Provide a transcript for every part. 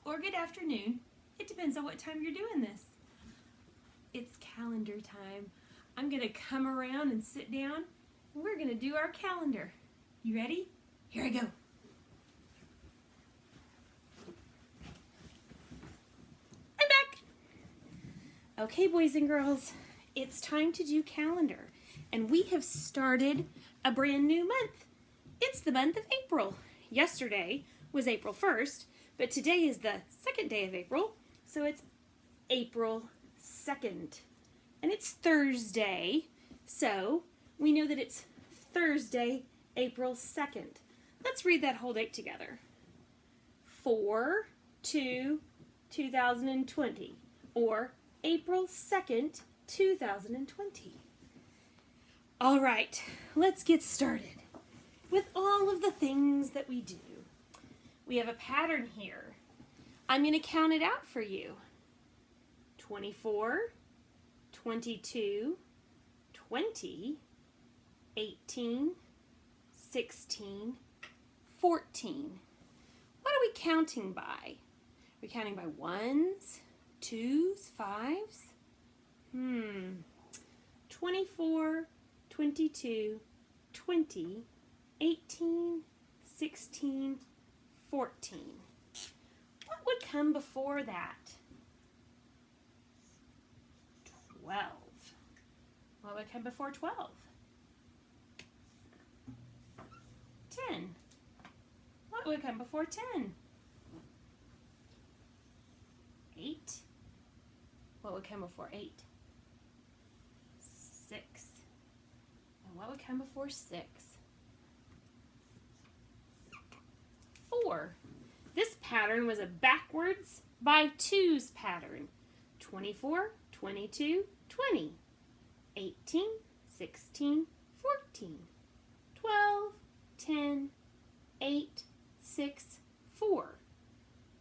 or good afternoon. It depends on what time you're doing this. It's calendar time. I'm going to come around and sit down, and we're going to do our calendar. You ready? Here I go. I'm back. Okay, boys and girls, it's time to do calendar, and we have started a brand new month. It's the month of April. Yesterday was April 1st, but today is the second day of April, so it's April 2nd. And it's Thursday, so we know that it's Thursday, April 2nd. Let's read that whole date together. 4/2/2020, or April 2nd, 2020. All right, let's get started with all of the things that we do. We have a pattern here. I'm going to count it out for you. 24, 22, 20, 18, 16, 14. What are we counting by? Are we counting by ones, twos, fives? 24, 22, 20, 18, 16, 14. What would come before that? 12. What would come before 12? 10. What would come before 10? 8. What would come before 8? 6. And what would come before 6? 4. This pattern was a backwards by twos pattern. 24, 22, 20, 18, 16, 14, 12, 10, 8, 6, 4.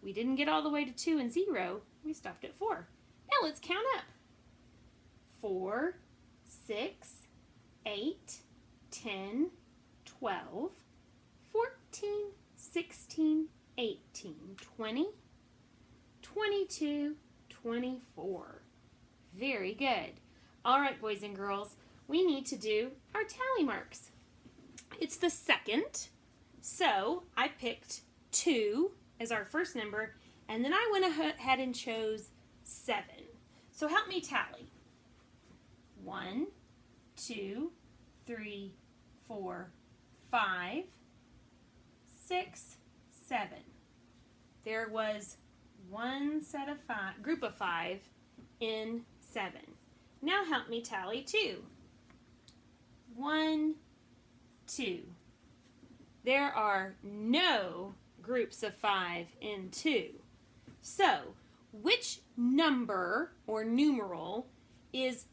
We didn't get all the way to 2 and 0. We stopped at 4. Now let's count up. 4, 6, 8, 10, 12, 14, 16, 18, 20, 22, 24. Very good. All right, boys and girls, we need to do our tally marks. It's the 2nd, so I picked 2 as our first number, and then I went ahead and chose 7. So help me tally. 1, 2, 3, 4, 5, 6, 7. There was one set of group of 5 in 7. Now help me tally 2. 1, 2. There are no groups of 5 in 2. So, which number or numeral is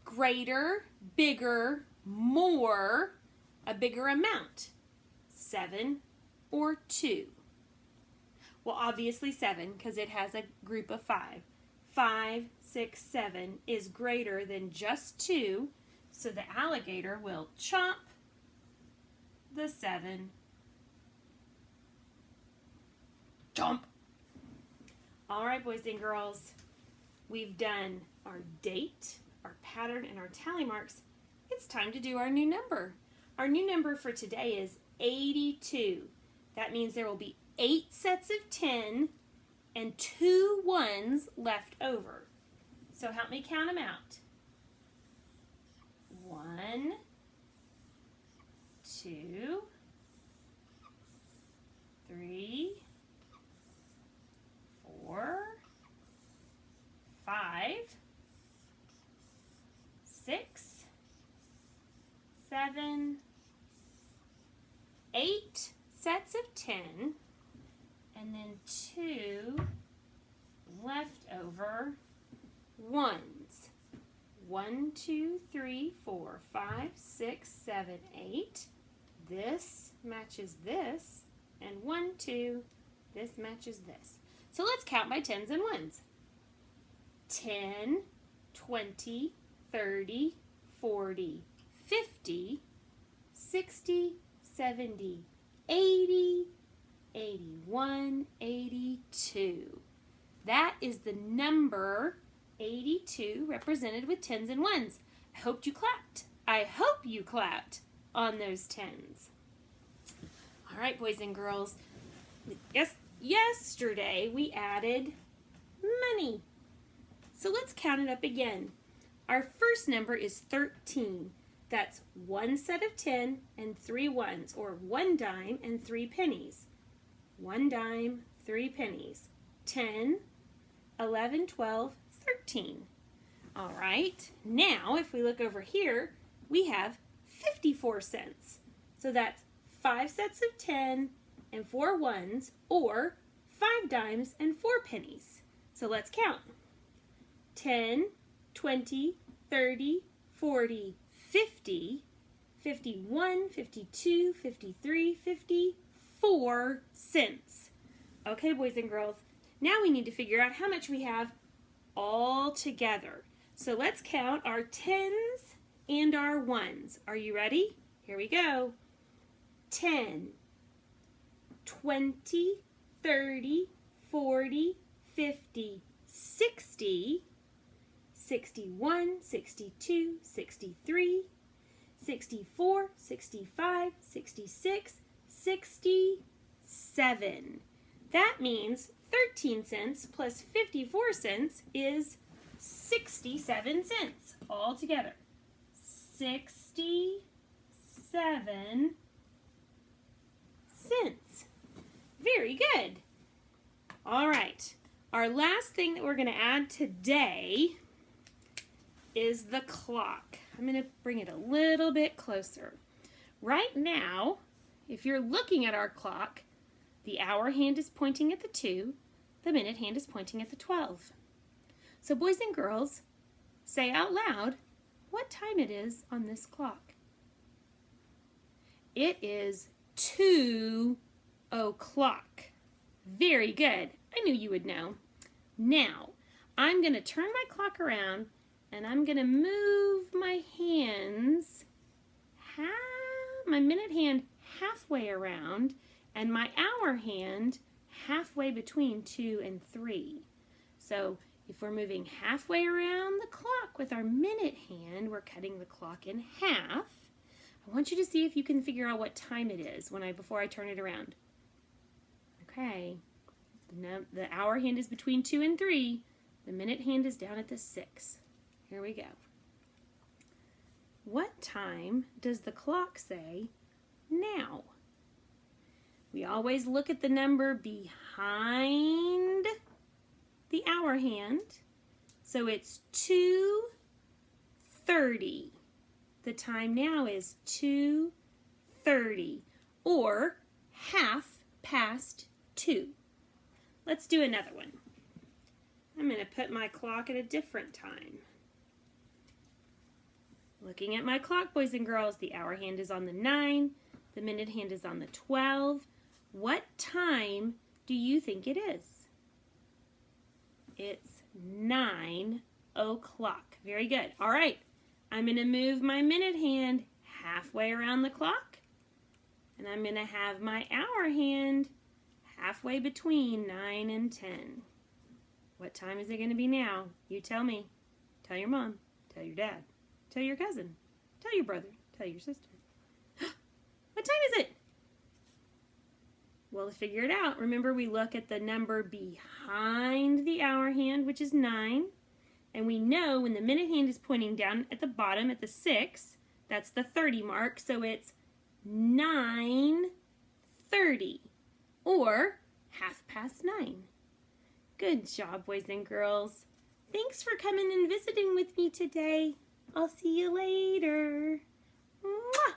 greater, bigger, more, a bigger amount? 7 or 2? Well, obviously 7, because it has a group of 5. 5, 6, 7 is greater than just 2, so the alligator will chomp the 7. Chomp! All right, boys and girls, we've done our date, our pattern, and our tally marks. It's time to do our new number. Our new number for today is 82. That means there will be 8 sets of 10 and 2 ones left over. So help me count them out. 1, 2, 3, 4, 5, 6, 7, 8 sets of 10, and then 2 leftover ones. 1, 2, 3, 4, 5, 6, 7, 8. This matches this, and 1, 2, this matches this. So let's count by tens and ones. 10, 20, 30, 40, 50, 60, 70, 80, 81, 82. That is the number 82 represented with tens and ones. I hope you clapped. I hope you clapped on those tens. All right, boys and girls. Yesterday we added money. So let's count it up again. Our first number is 13. That's one set of 10 and 3 ones, or 1 dime and 3 pennies. 1 dime, 3 pennies. 10, 11, 12, 13. All right, now if we look over here, we have 54 cents. So that's 5 sets of 10 and 4 ones, or 5 dimes and 4 pennies. So let's count. 10, 20, 30, 40, 50, 51, 52, 53, 54 cents. Okay, boys and girls, now we need to figure out how much we have all together. So let's count our tens and our ones. Are you ready? Here we go. 10, 20, 30, 40, 50, 60, 61, 62, 63, 64, 65, 66, 67. That means 13 cents plus 54 cents is 67 cents all together. 67 cents. Very good. All right. Our last thing that we're going to add today is the clock. I'm going to bring it a little bit closer. Right now, if you're looking at our clock, the hour hand is pointing at the 2, the minute hand is pointing at the 12. So boys and girls, say out loud what time it is on this clock. It is 2 o'clock. Very good. I knew you would know. Now, I'm going to turn my clock around and I'm going to move my hands, my minute hand halfway around and my hour hand halfway between 2 and 3. So if we're moving halfway around the clock with our minute hand, we're cutting the clock in half. I want you to see if you can figure out what time it is before I turn it around. Okay, the hour hand is between 2 and 3. The minute hand is down at the 6. Here we go. What time does the clock say now? We always look at the number behind the hour hand. So it's 2:30. The time now is 2:30, or 2:30. Let's do another one. I'm going to put my clock at a different time. Looking at my clock, boys and girls, the hour hand is on the 9, the minute hand is on the 12. What time do you think it is? It's 9 o'clock. Very good. All right, I'm going to move my minute hand halfway around the clock, and I'm going to have my hour hand halfway between 9 and 10. What time is it going to be now? You tell me. Tell your mom. Tell your dad. Tell your cousin. Tell your brother. Tell your sister. What time is it? Well, to figure it out, remember we look at the number behind the hour hand, which is 9. And we know when the minute hand is pointing down at the bottom at the 6, that's the 30 mark. So it's 9:30, or 9:30. Good job, boys and girls. Thanks for coming and visiting with me today. I'll see you later. Mwah!